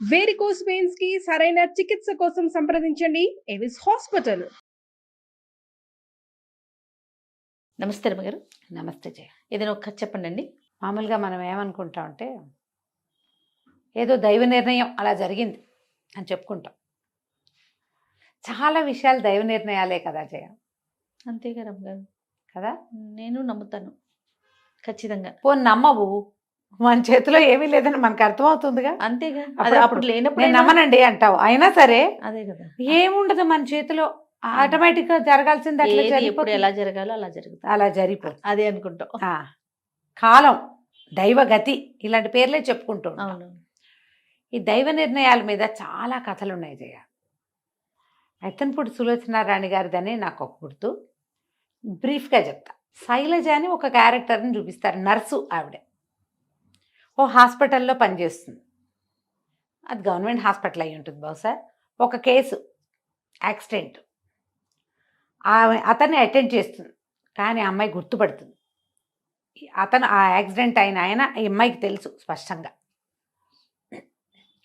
Varicose veins కి సరైన చికిత్స కోసం సంప్రదించండి ఎవిస్ హాస్పిటల్. నమస్తే రమగారు. నమస్తే జయ. ఏదైనా ఒక కథ చెప్పండి. మామూలుగా మనం ఏమనుకుంటామంటే ఏదో దైవ నిర్ణయం అలా జరిగింది అని చెప్పుకుంటాం. చాలా విషయాలు దైవ నిర్ణయాలే కదా జయ. అంతేగా రమగారు కదా, నేను నమ్ముతాను ఖచ్చితంగా. పోనీ నమ్మవు, మన చేతిలో ఏమీ లేదని మనకు అర్థమవుతుందిగా. అంతేగా, అప్పుడు నేను నమ్మనండి అంటావు, అయినా సరే అదే కదా, ఏముండదు మన చేతిలో, ఆటోమేటిక్ గా జరగాల్సింది అట్లా ఎప్పుడు ఎలా జరగాలో అలా జరుగుతుంది, అలా జరిగిపోతుంది. అదే అనుకుంటాం. కాలం, దైవ గతి, ఇలాంటి పేర్లే చెప్పుకుంటూ ఉంటాం. అవును. ఈ దైవ నిర్ణయాల మీద చాలా కథలు ఉన్నాయి జయ. ఎత్తన్పూడి సులోచనారాణి గారిదని నాకు ఒక గుర్తు, బ్రీఫ్గా చెప్తా. శైలజ అని ఒక క్యారెక్టర్ని చూపిస్తారు, నర్సు ఆవిడ. ఓ హాస్పిటల్లో పనిచేస్తుంది, అది గవర్నమెంట్ హాస్పిటల్ అయి ఉంటుంది బహుశా. ఒక కేసు యాక్సిడెంట్, అతన్ని అటెండ్ చేస్తుంది, కానీ ఆ అమ్మాయి గుర్తుపడుతుంది. అతను ఆ యాక్సిడెంట్ అయిన ఆయన ఈ అమ్మాయికి తెలుసు, స్పష్టంగా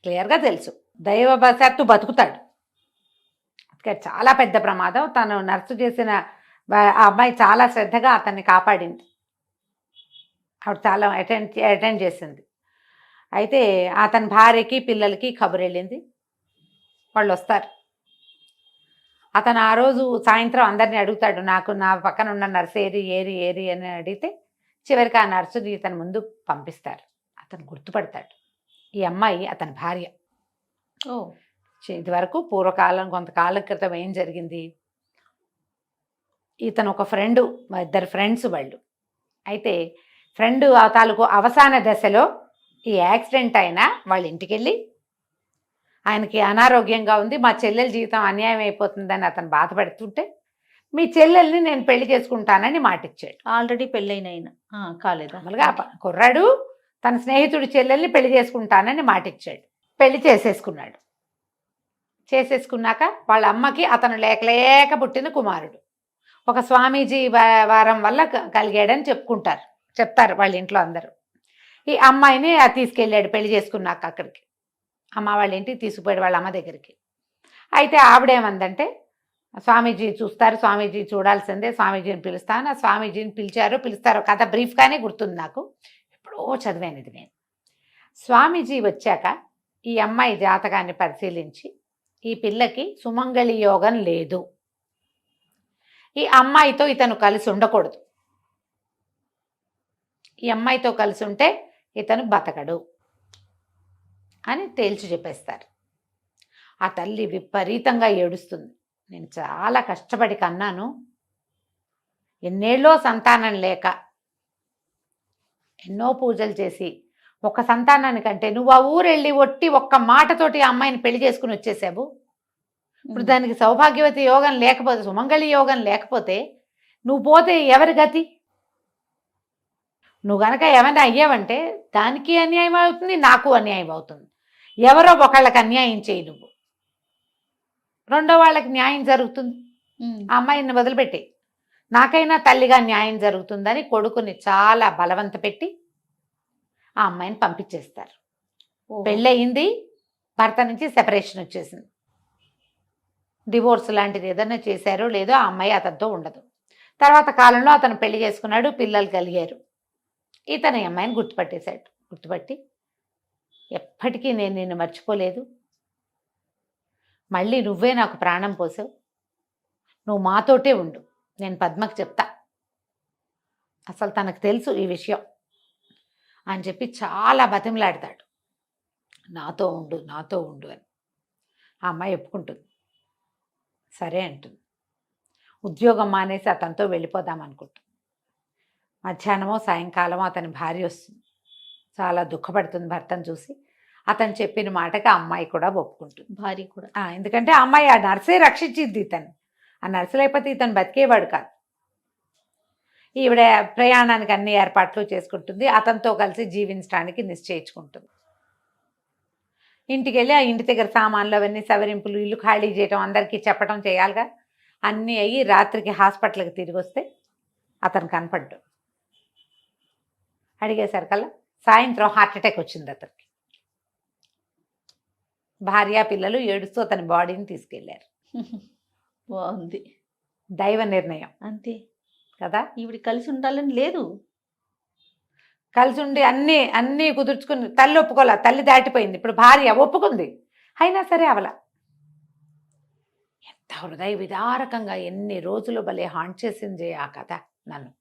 క్లియర్గా తెలుసు. దైవవశాత్తు బతుకుతాడు. చాలా పెద్ద ప్రమాదం. తను నర్సు చేసిన ఆ అమ్మాయి చాలా శ్రద్ధగా అతన్ని కాపాడింది, ఆవిడ చాలా అటెండ్ చేసింది. అయితే అతని భార్యకి పిల్లలకి కబురు వెళ్ళింది, వాళ్ళు వస్తారు. అతను ఆ రోజు సాయంత్రం అందరినీ అడుగుతాడు, నాకు నా పక్కన ఉన్న నర్సు ఏరి అని అడిగితే చివరికి ఆ నర్సుని ఇతని ముందు పంపిస్తారు. అతను గుర్తుపడతాడు, ఈ అమ్మాయి అతని భార్య. ఇది వరకు పూర్వకాలం, కొంతకాలం క్రితం ఏం జరిగింది, ఇతను ఒక ఫ్రెండు, మా ఇద్దరు ఫ్రెండ్స్ వాళ్ళు. అయితే ఫ్రెండ్ తాలూకు అవసాన దశలో ఈ యాక్సిడెంట్ అయినా వాళ్ళ ఇంటికి వెళ్ళి, ఆయనకి అనారోగ్యంగా ఉంది, మా చెల్లెల జీవితం అన్యాయం అయిపోతుందని అతను బాధపడుతుంటే, మీ చెల్లెల్ని నేను పెళ్లి చేసుకుంటానని మాటిచ్చాడు. ఆల్రెడీ పెళ్ళైన కాలేదు. మామూలుగా కుర్రాడు తన స్నేహితుడి చెల్లెల్ని పెళ్లి చేసుకుంటానని మాటిచ్చాడు. పెళ్లి చేసేసుకున్నాడు. చేసేసుకున్నాక వాళ్ళ అమ్మకి అతను లేక పుట్టిన కుమారుడు. ఒక స్వామీజీ వారం వల్ల కలిగాడని చెప్తారు వాళ్ళ ఇంట్లో అందరూ. ఈ అమ్మాయిని తీసుకెళ్ళాడు పెళ్లి చేసుకున్నాక అక్కడికి, అమ్మ వాళ్ళ ఇంటికి తీసుకుపోయాడు, వాళ్ళ అమ్మ దగ్గరికి. అయితే ఆవిడేమందంటే, స్వామీజీ చూస్తారు, స్వామీజీ చూడాల్సిందే, స్వామీజీని పిలుస్తాను. ఆ స్వామీజీని పిలుస్తారో కథ బ్రీఫ్గానే గుర్తుంది నాకు, ఎప్పుడో చదివాను ఇది నేను. స్వామీజీ వచ్చాక ఈ అమ్మాయి జాతకాన్ని పరిశీలించి, ఈ పిల్లకి సుమంగళి యోగం లేదు, ఈ అమ్మాయితో ఇతను కలిసి ఉండకూడదు, ఈ అమ్మాయితో కలిసి ఉంటే ఇతను బతకడు అని తేల్చి చెప్పేస్తారు. ఆ తల్లి విపరీతంగా ఏడుస్తుంది. నేను చాలా కష్టపడి కన్నాను, ఎన్నేళ్ళో సంతానం లేక ఎన్నో పూజలు చేసి ఒక సంతానానికంటే నువ్వు ఆ ఊరెళ్ళి ఒట్టి ఒక్క మాటతోటి ఆ అమ్మాయిని పెళ్లి చేసుకుని వచ్చేసావు. ఇప్పుడు దానికి సౌభాగ్యవతి యోగం లేకపోతే, సుమంగళి యోగం లేకపోతే నువ్వు పోతే ఎవరి గతి? నువ్వు గనక ఏమైనా అయ్యావంటే దానికి అన్యాయం అవుతుంది, నాకు అన్యాయం అవుతుంది. ఎవరో ఒకళ్ళకి అన్యాయం చేయి నువ్వు, రెండో వాళ్ళకి న్యాయం జరుగుతుంది. ఆ అమ్మాయిని వదిలిపెట్టి నాకైనా తల్లిగా న్యాయం జరుగుతుందని కొడుకుని చాలా బలవంత పెట్టి ఆ అమ్మాయిని పంపించేస్తారు. పెళ్ళయింది, భర్త నుంచి సెపరేషన్ వచ్చేసింది, డివోర్స్ లాంటిది ఏదైనా చేశారో లేదో ఆ అమ్మాయి అతనితో ఉండదు. తర్వాత కాలంలో అతను పెళ్లి చేసుకున్నాడు, పిల్లలు కలిగారు. ఇతను ఈ అమ్మాయిని గుర్తుపట్టేశాడు. గుర్తుపట్టి, ఎప్పటికీ నేను నిన్ను మర్చిపోలేదు, మళ్ళీ నువ్వే నాకు ప్రాణం పోసావు, నువ్వు మాతోటే ఉండు, నేను పద్మకి చెప్తా, అసలు తనకు తెలుసు ఈ విషయం అని చెప్పి చాలా బతిమలాడతాడు, నాతో ఉండు అని. ఆ అమ్మాయి ఒప్పుకుంటుంది, సరే అంటుంది. ఉద్యోగం మానేసి అతనితో వెళ్ళిపోదాం అనుకుంటుంది. మధ్యాహ్నమో సాయంకాలమో అతని భార్య వస్తుంది, చాలా దుఃఖపడుతుంది భర్తను చూసి. అతను చెప్పిన మాటకి ఆ అమ్మాయి కూడా ఒప్పుకుంటుంది, భార్య కూడా. ఎందుకంటే ఆ అమ్మాయి ఆ నర్సే రక్షించింది ఇతను, ఆ నర్సు లేకపోతే ఇతను బతికేవాడు కాదు. ఈవిడ ప్రయాణానికి అన్ని ఏర్పాట్లు చేసుకుంటుంది, అతనితో కలిసి జీవించడానికి నిశ్చయించుకుంటుంది. ఇంటికి వెళ్ళి ఆ ఇంటి దగ్గర సామాన్లు అవన్నీ సవరింపులు, ఇల్లు ఖాళీ చేయటం, అందరికీ చెప్పడం చేయాలిగా. అన్నీ అయ్యి రాత్రికి హాస్పిటల్కి తిరిగి వస్తే అతను కనపడ్డు. అడిగేసరికల్లా సాయంత్రం హార్ట్ అటాక్ వచ్చింది అతనికి. భార్య పిల్లలు ఏడుస్తూ అతని బాడీని తీసుకెళ్లారు. బాగుంది. దైవ నిర్ణయం అంతే. కదా. ఈవిడ కలిసి ఉండాలని లేదు. కలిసి ఉండి అన్నీ అన్నీ కుదుర్చుకుని తల్లి ఒప్పుకోలే, తల్లి దాటిపోయింది, ఇప్పుడు భార్య ఒప్పుకుంది, అయినా సరే అవల. ఎంత హృదయ విదారకంగా ఎన్ని రోజులు భలే హాంట్ చేసింది ఆ కథ నన్ను.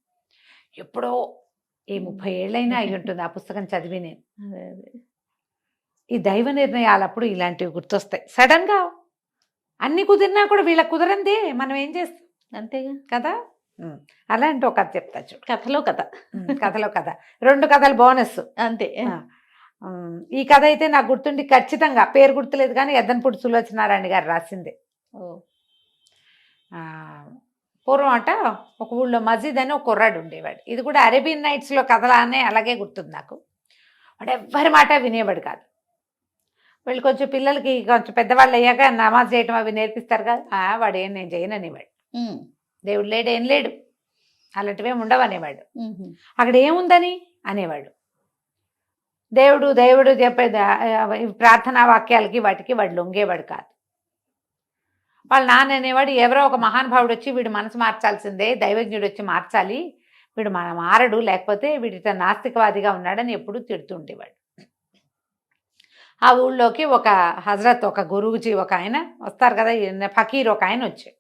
ఎప్పుడో ఈ 30 ఏళ్ళైనా అయి ఉంటుంది ఆ పుస్తకం చదివి నేను. అదే అదే. ఈ దైవ నిర్ణయాలప్పుడు ఇలాంటివి గుర్తొస్తాయి సడన్గా. అన్ని కుదిరినా కూడా వీళ్ళకి కుదరందే, మనం ఏం చేస్తాం అంతేగా. కదా. అలాంటి ఒక కథ చెప్తా చూడు. కథలో కథ. కథలో కథ, 2 కథలు బోనస్. అంతే. ఈ కథ అయితే నాకు గుర్తుండి ఖచ్చితంగా, పేరు గుర్తులేదు కానీ ఎద్దనపూడి సులోచనారాయణ గారు రాసిందే. ఓ. పూర్వం అట ఒక ఊళ్ళో మజీద్ అని ఒక కుర్రాడు ఉండేవాడు. ఇది కూడా అరేబియన్ నైట్స్లో కథలానే అలాగే గుర్తుంది నాకు. వాడు ఎవ్వరి మాట వినేవాడు కాదు. వీళ్ళు కొంచెం పిల్లలకి కొంచెం పెద్దవాళ్ళు అయ్యాక నమాజ్ చేయటం అవి నేర్పిస్తారు కదా, వాడు ఏం నేను చేయను అనేవాడు. దేవుడు లేడు, ఏం లేడు, అలాంటివేం ఉండవు అనేవాడు. అక్కడ ఏముందని అనేవాడు. దేవుడు దేవుడు చెప్పేది ప్రార్థనా వాక్యాలకి వాటికి వాడు లొంగేవాడు కాదు. వాళ్ళ నాన్న అనేవాడు, ఎవరో ఒక మహానుభావుడు వచ్చి వీడు మనసు మార్చాల్సిందే, దైవజ్ఞుడు వచ్చి మార్చాలి, వీడు మారడు, లేకపోతే వీడితో నాస్తికవాదిగా ఉన్నాడని ఎప్పుడూ తిడుతుండేవాడు. ఆ ఊళ్ళోకి ఒక హజరత్, ఒక గురువుజీ, ఒక ఆయన వస్తారు కదా, ఫకీర్ ఒక ఆయన వచ్చాడు.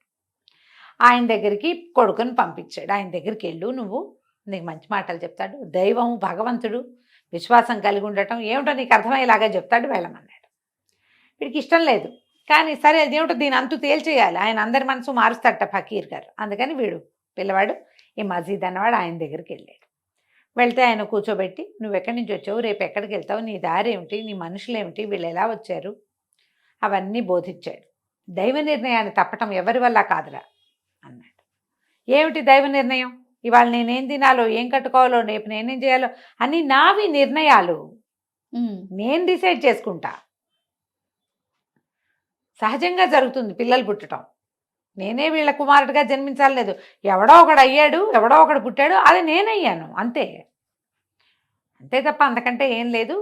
ఆయన దగ్గరికి కొడుకుని పంపించాడు. ఆయన దగ్గరికి వెళ్ళు, నువ్వు నీకు మంచి మాటలు చెప్తాడు, దైవం భగవంతుడు విశ్వాసం కలిగి ఉండటం ఏమిటో నీకు అర్థమయ్యేలాగా చెప్తాడు, వెళ్ళమన్నాడు. వీడికి ఇష్టం లేదు, కానీ సరే అదేమిటో దీని అంతు తేల్చేయాలి, ఆయన అందరి మనసు మారుస్తాడట ఫకీర్ గారు. అందుకని వీడు పిల్లవాడు ఈ మజీద్ అన్నవాడు ఆయన దగ్గరికి వెళ్ళాడు. వెళ్తే ఆయన కూర్చోబెట్టి, నువ్వు ఎక్కడి నుంచి వచ్చావు, రేపు ఎక్కడికి వెళ్తావు, నీ దారి ఏమిటి, నీ మనుషులు ఏమిటి, వీళ్ళు ఎలా వచ్చారు, అవన్నీ బోధించాడు. దైవ నిర్ణయాన్ని తప్పటం ఎవరి వల్ల కాదురా అన్నాడు. ఏమిటి దైవ నిర్ణయం, ఇవాళ నేనేం తినాలో, ఏం కట్టుకోవాలో, రేపు నేనేం చేయాలో అని నావి నిర్ణయాలు నేను డిసైడ్ చేసుకుంటా. సహజంగా జరుగుతుంది పిల్లలు పుట్టడం, నేనే వీళ్ళ కుమారుడిగా జన్మించాలి లేదు, ఎవడో ఒకడు అయ్యాడు, ఎవడో ఒకడు పుట్టాడు, అది నేనయ్యాను అంతే, అంతే తప్ప అంతకంటే ఏం లేదు.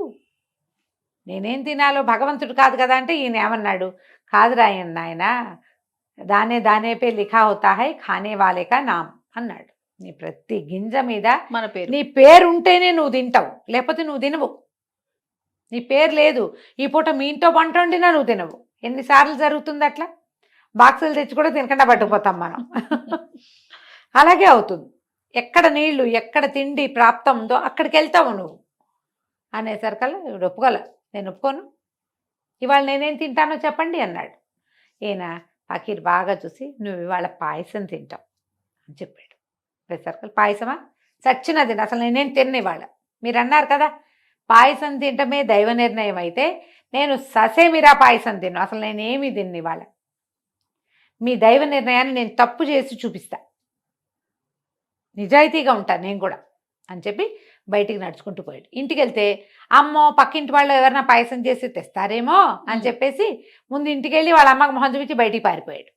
నేనేం తినాలో భగవంతుడు కాదు కదా అంటే ఈయన ఏమన్నాడు, కాదురా నాయన, దానే దానే పే లిఖా హోతా హై ఖానే వాలే కా నామ్ అన్నాడు. నీ ప్రతి గింజ మీద మన పేరు, నీ పేరు ఉంటేనే నువ్వు తింటావు, లేకపోతే నువ్వు తినవు. నీ పేరు లేదు, ఈ పూట మీ ఇంట్లో వంట వండినా నువ్వు తినవు. ఎన్నిసార్లు జరుగుతుంది అట్లా, బాక్సులు తెచ్చి కూడా తినకుండా పట్టుకుపోతాం మనం. అలాగే అవుతుంది. ఎక్కడ నీళ్లు, ఎక్కడ తిండి ప్రాప్తం ఉందో అక్కడికి వెళ్తావు నువ్వు అనేసరికల్లా ఇప్పుడు ఒప్పుకోలే, నేను ఒప్పుకోను, ఇవాళ నేనేం తింటానో చెప్పండి అన్నాడు. ఈయన ఫకీర్ బాగా చూసి, నువ్వు ఇవాళ పాయసం తింటావు అని చెప్పాడు. సర్కల్ పాయసమా, చచ్చినది అసలు నేనేం తిన్న ఇవాళ, మీరు అన్నారు కదా పాయసం తింటమే దైవ నిర్ణయం అయితే నేను ససేమిరా పాయసం తిన్ను, అసలు నేనేమి తిన్ను ఇవాళ, మీ దైవ నిర్ణయాన్ని నేను తప్పు చేసి చూపిస్తా, నిజాయితీగా ఉంటాను నేను కూడా అని చెప్పి బయటికి నడుచుకుంటూ పోయాడు. ఇంటికి వెళ్తే అమ్మో పక్కింటి వాళ్ళు ఎవరైనా పాయసం చేసి తెస్తారేమో అని చెప్పేసి ముందు ఇంటికి వెళ్ళి వాళ్ళ అమ్మకి మొహం చూపించి బయటికి పారిపోయాడు.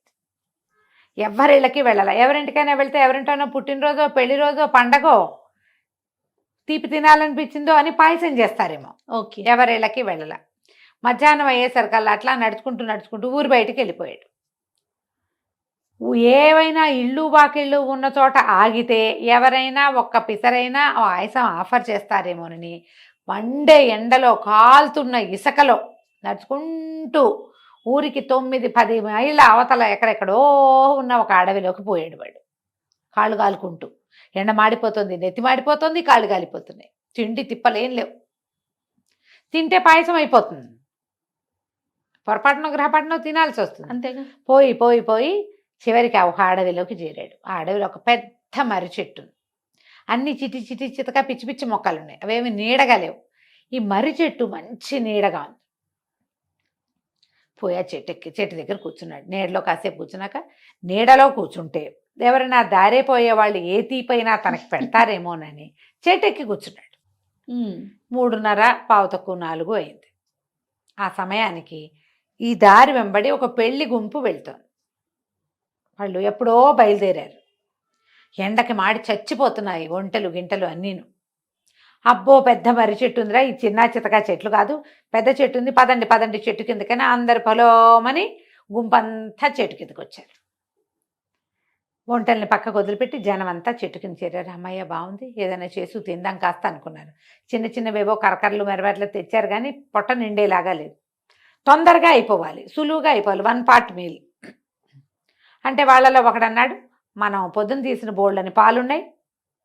ఎవరిళ్ళకి వెళ్ళాల, ఎవరింటికైనా వెళ్తే ఎవరింటైనా పుట్టినరోజో, పెళ్లి రోజో, పండగో, తీపి తినాలనిపించిందో అని పాయసం చేస్తారేమో, ఓకే, ఎవరిళ్ళకి వెళ్ళాల. మధ్యాహ్నం అయ్యేసరికల్లా అట్లా నడుచుకుంటూ నడుచుకుంటూ ఊరు బయటికి వెళ్ళిపోయాడు. ఏవైనా ఇళ్ళు వాకిళ్ళు ఉన్న చోట ఆగితే ఎవరైనా ఒక్క పిసరైనా ఆయాసం ఆఫర్ చేస్తారేమోనని మండే ఎండలో కాలుతున్న ఇసుకలో నడుచుకుంటూ ఊరికి 9-10 మైళ్ళ అవతల ఎక్కడెక్కడో ఉన్న ఒక అడవిలోకి పోయాడు వాడు. కాళ్ళు కాలుకుంటూ, ఎండ మాడిపోతుంది, నెత్తి మాడిపోతుంది, కాళ్ళు కాలిపోతున్నాయి, తిండి తిప్పలేం లేవు, తింటే పాయసం అయిపోతుంది, పొరపాటునో గ్రహపాటునో తినాల్సి వస్తుంది. అంతేగా. పోయి పోయి పోయి చివరికి ఒక అడవిలోకి చేరాడు. ఆ అడవిలో ఒక పెద్ద మర్రి చెట్టు, అన్ని చిటి చిటి చితక పిచ్చి పిచ్చి మొక్కలు ఉన్నాయి, అవేమి నీడగా లేవు. ఈ మర్రి చెట్టు మంచి నీడగా ఉంది. పోయి ఆ చెట్టు దగ్గర కూర్చున్నాడు. నీడలో కాసేపు కూర్చున్నాక, నీడలో కూర్చుంటే ఎవరైనా దారే పోయే వాళ్ళు ఏ తీపైనా తనకి పెడతారేమోనని చెట్టెక్కి కూర్చున్నాడు. 3:30 అయింది. ఆ సమయానికి ఈ దారి వెంబడి ఒక పెళ్లి గుంపు వెళ్తోంది. వాళ్ళు ఎప్పుడో బయలుదేరారు. ఎండకి మాడి చచ్చిపోతున్నాయి ఒంటెలు గింటలు అన్నీను. అబ్బో పెద్ద మర్రి చెట్టు ఉందిరా, ఈ చిన్న చితకా చెట్లు కాదు, పెద్ద చెట్టు ఉంది, పదండి పదండి చెట్టు కిందకైనా అందరు పొలోమని గుంపంతా చెట్టు కిందకి వచ్చారు. వంటల్ని పక్కకు వదిలిపెట్టి జనం అంతా చెట్టు కింద చేరారు. అమ్మయ్య బాగుంది, ఏదైనా చేసి తిందాం కాస్త అనుకున్నారు. చిన్న చిన్నవేవో కరకరలు మెరవట్లు తెచ్చారు కానీ పొట్ట నిండేలాగా లేదు. తొందరగా అయిపోవాలి, సులువుగా అయిపోవాలి, 1 పార్ట్ మీల్. అంటే వాళ్ళలో ఒకడన్నాడు, మనం పొద్దున్న తీసిన బోళ్ళని పాలున్నాయి,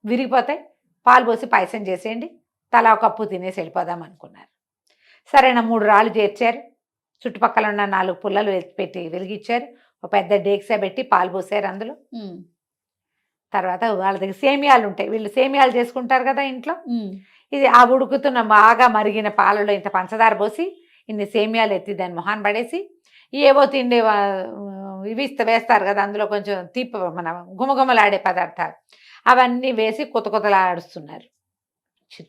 విరిగిపోతాయి, పాలు పోసి పాయసం చేసేయండి, తలా ఒక కప్పు తినేసి వెళ్ళిపోదాం అనుకున్నారు. సరేనా 3 రాళ్ళు చేర్చారు, చుట్టుపక్కల ఉన్న 4 పుల్లలు పెట్టి వెలిగించారు, ఒక పెద్ద డేక్సా పెట్టి పాలు పోసారు అందులో. తర్వాత వాళ్ళ దగ్గర సేమియాలు ఉంటాయి, వీళ్ళు సేమియాలు చేసుకుంటారు కదా ఇంట్లో. ఇది ఆ ఉడుకుతున్న బాగా మరిగిన పాలలో ఇంత పంచదార పోసి ఇన్ని సేమియాలు ఎత్తి దాన్ని మొహాన్ పడేసి ఏవో తిండి ఇవి వేస్తారు కదా అందులో కొంచెం తీపి మన గుమగుమలాడే పదార్థాలు అవన్నీ వేసి కొత్త కొత్తలాడుస్తున్నారు.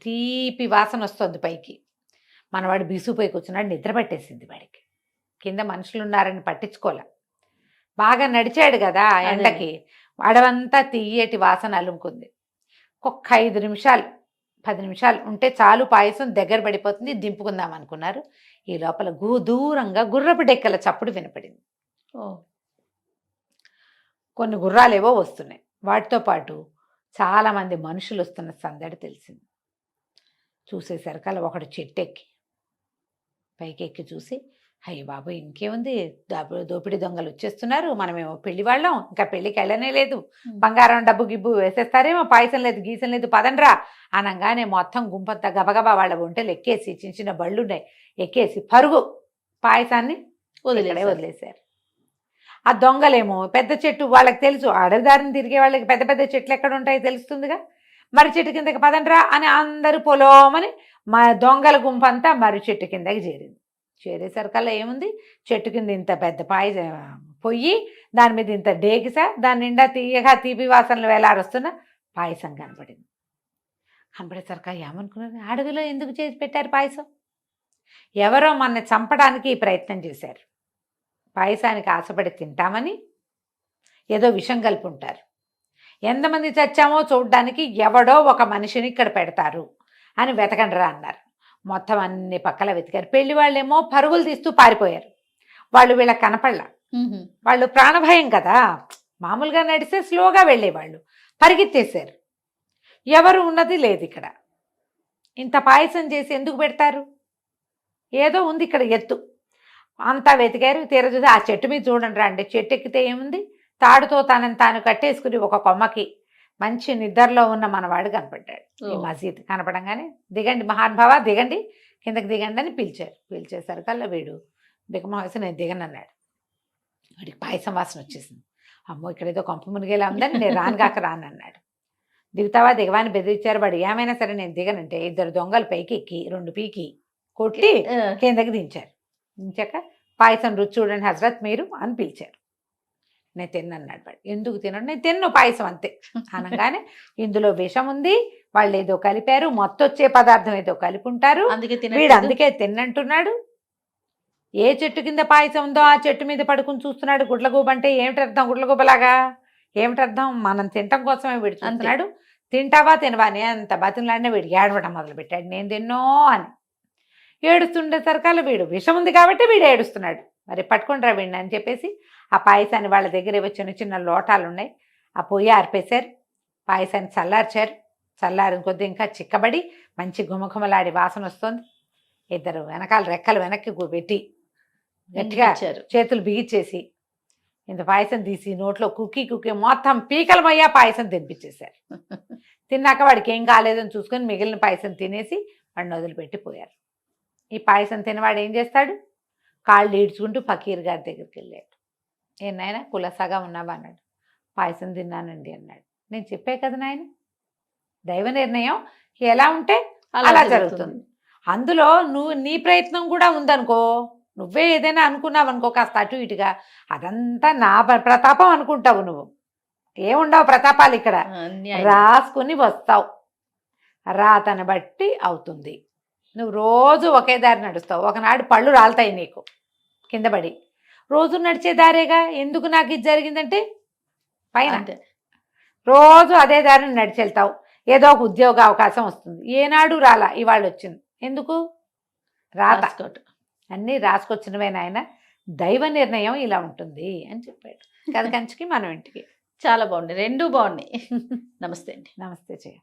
తీపి వాసన వస్తుంది పైకి. మనవాడు బిసుపోయి కూర్చున్నాడు, నిద్ర పట్టేసింది వాడికి. కింద మనుషులు ఉన్నారని పట్టించుకోలే, బాగా నడిచాడు కదా ఎండకి, అడవంతా తీయటి వాసన అలుముకుంది. ఒక్క 5 నిమిషాలు 10 నిమిషాలు ఉంటే చాలు, పాయసం దగ్గర పడిపోతుంది, దింపుకుందాం అనుకున్నారు. ఈ లోపల దూరంగా గుర్రపు డెక్కల చప్పుడు వినపడింది. కొన్ని గుర్రాలేవో వస్తున్నాయి, వాటితో పాటు చాలామంది మనుషులు వస్తున్న సందడి తెలిసింది. చూసేసరికల్లా ఒకడు చెట్టెక్కి పైకి ఎక్కి చూసి, అయ్య బాబు ఇంకేముంది, దోపిడీ దొంగలు వచ్చేస్తున్నారు, మనమేమో పెళ్లి వాళ్ళం, ఇంకా పెళ్ళికి వెళ్ళనే లేదు, బంగారం డబ్బు గిబ్బు వేసేస్తారేమో, పాయసం లేదు గీసం లేదు పదండ్రా అనగానే మొత్తం గుంపంతా గబగబా వాళ్ళ ఒంటెలు ఎక్కేసి, చిన్న చిన్న బళ్ళు ఉన్నాయి ఎక్కేసి పరుగు పాయసాన్ని వదిలేశారు. ఆ దొంగలేమో పెద్ద చెట్టు వాళ్ళకి తెలుసు, అడవిదారిని తిరిగే వాళ్ళకి పెద్ద పెద్ద చెట్లు ఎక్కడ ఉంటాయో తెలుస్తుందిగా, మర్రి చెట్టు కిందకి పదండ్రా అని అందరూ పొలోమని మా దొంగల గుంపంతా మర్రి చెట్టు కిందకి చేరింది. చేరేసరికల్లా ఏముంది, చెట్టు కింద ఇంత పెద్ద పొయ్యి, దాని మీద ఇంత డేగిసా, దాని నిండా తీయగా తీపి వాసనలు వేలాడొస్తున్న పాయసం కనపడింది. కనపడేసరికి ఏమనుకున్నారు, అడవిలో ఎందుకు చేసి పెట్టారు పాయసం? ఎవరో మన చంపడానికి ఈ ప్రయత్నం చేశారు. పాయసానికి ఆశపడి తింటామని ఏదో విషం కలిపి ఉంటారు. ఎంతమంది చచ్చామో చూడ్డానికి ఎవడో ఒక మనిషిని ఇక్కడ పెడతారు అని వెతకండిరా అన్నారు. మొత్తం అన్ని పక్కల వెతికారు. పెళ్లి వాళ్ళేమో పరుగులు తీస్తూ పారిపోయారు. వాళ్ళు వీళ్ళకి కనపడలా, వాళ్ళు ప్రాణభయం కదా, మామూలుగా నడిస్తే స్లోగా వెళ్ళేవాళ్ళు, పరిగెత్తేశారు. ఎవరు ఉన్నది లేదు ఇక్కడ. ఇంత పాయసం చేసి ఎందుకు పెడతారు? ఏదో ఉంది ఇక్కడ ఎత్తు. అంతా వెతికారు. తీర చూసి ఆ చెట్టు మీద చూడండి రండి, చెట్టు ఎక్కితే ఏముంది, తాడుతో తనని తాను కట్టేసుకుని ఒక కొమ్మకి మంచి నిద్రలో ఉన్న మనవాడు కనపడ్డాడు. ఈ మసీద్ కనపడంగానే దిగండి మహానుభావ, దిగండి, కిందకి దిగండి అని పిలిచారు. పిలిచేసరికల్లా వీడు దిగమహేసి నేను దిగనన్నాడు. వాడికి పాయసం వాసన వచ్చేసింది. అమ్మో ఇక్కడ ఏదో కొంప మునిగేలా ఉందని నేను రానుగాక రానన్నాడు. దిగుతావా దిగవాని బెదిరించారు. వాడు ఏమైనా సరే నేను దిగనంటే 2 దొంగలు పైకి ఎక్కి 2 పీకి కొట్టి కిందకి దించారు. దించాక పాయసం రుచి చూడండి హజరత్ మీరు అని పిలిచారు. నేను తిన్నన్నాడు వాడు. ఎందుకు తినడు? నేను తిన్ను పాయసం అంతే అనగానే ఇందులో విషం ఉంది, వాళ్ళు ఏదో కలిపారు, మొత్తొచ్చే పదార్థం ఏదో కలిపి ఉంటారు, వీడు అందుకే తిన్నంటున్నాడు. ఏ చెట్టు కింద పాయసం ఉందో ఆ చెట్టు మీద పడుకుని చూస్తున్నాడు. గుడ్లగూబ అంటే ఏమిటి అర్థం? గుడ్లగూబలాగా ఏమిటి అర్థం? మనం తినటం కోసమే వీడు చూస్తున్నాడు. తింటావా తినవా అని అంత బతిలాడినే వీడు ఏడవడం మొదలుపెట్టాడు. నేను తిన్నో అని ఏడుస్తుండేసరికల్లా వీడు విషం ఉంది కాబట్టి వీడు ఏడుస్తున్నాడు. మరి పట్టుకుంటారా వీడిని అని చెప్పేసి ఆ పాయసాన్ని వాళ్ళ దగ్గర ఏవో చిన్న చిన్న లోటాలు ఉన్నాయి, ఆ పొయ్యి ఆర్పేశారు. పాయసాన్ని చల్లార్చారు. చల్లారిన కొద్ది ఇంకా చిక్కబడి మంచి గుమగుమలాడి వాసన వస్తుంది. 2 వెనకాల రెక్కలు వెనక్కి పెట్టి గట్టిగా చేతులు బిగిచ్చేసి ఇంత పాయసం తీసి నోట్లో కుక్కి మొత్తం పీకలమయ్యా పాయసం తినిపించేశారు. తిన్నాక వాడికి ఏం కాలేదని చూసుకొని మిగిలిన పాయసం తినేసి వాడిని వదిలిపెట్టిపోయారు. ఈ పాయసం తినవాడు ఏం చేస్తాడు? కాళ్ళు ఈడ్చుకుంటూ ఫకీర్ గారి దగ్గరికి వెళ్ళాడు. ఏ నాయన కులసాగా ఉన్నావా అన్నాడు. పాయసం తిన్నానండి అన్నాడు. నేను చెప్పే కదా నాయన, దైవ నిర్ణయం ఎలా ఉంటే అలా జరుగుతుంది. అందులో నీ ప్రయత్నం కూడా ఉందనుకో, నువ్వే ఏదైనా అనుకున్నావు అనుకో కాస్త అటు ఇటుగా, అదంతా నా ప్రతాపం అనుకుంటావు. నువ్వు ఏముండవు ప్రతాపాలు ఇక్కడ, రాసుకుని వస్తావు, రాతను బట్టి అవుతుంది. నువ్వు రోజు ఒకే దారి నడుస్తావు, ఒకనాడు పళ్ళు రాలుతాయి నీకు కింద పడి. రోజు నడిచే దారేగా, ఎందుకు నాకు ఇది జరిగిందంటే పైన రోజు అదే దారిని నడిచెళ్తావు. ఏదో ఒక ఉద్యోగ అవకాశం వస్తుంది. ఏనాడు రాలా, ఇవాళ వచ్చింది. ఎందుకు? రాత. రాసుకోవటం. అన్నీ రాసుకొచ్చినవే నాయన, దైవ నిర్ణయం ఇలా ఉంటుంది అని చెప్పాడు. కథ కంచికి మనం ఇంటికి. చాలా బాగుంది, రెండూ బాగున్నాయి. నమస్తే అండి. నమస్తే చెయ్య.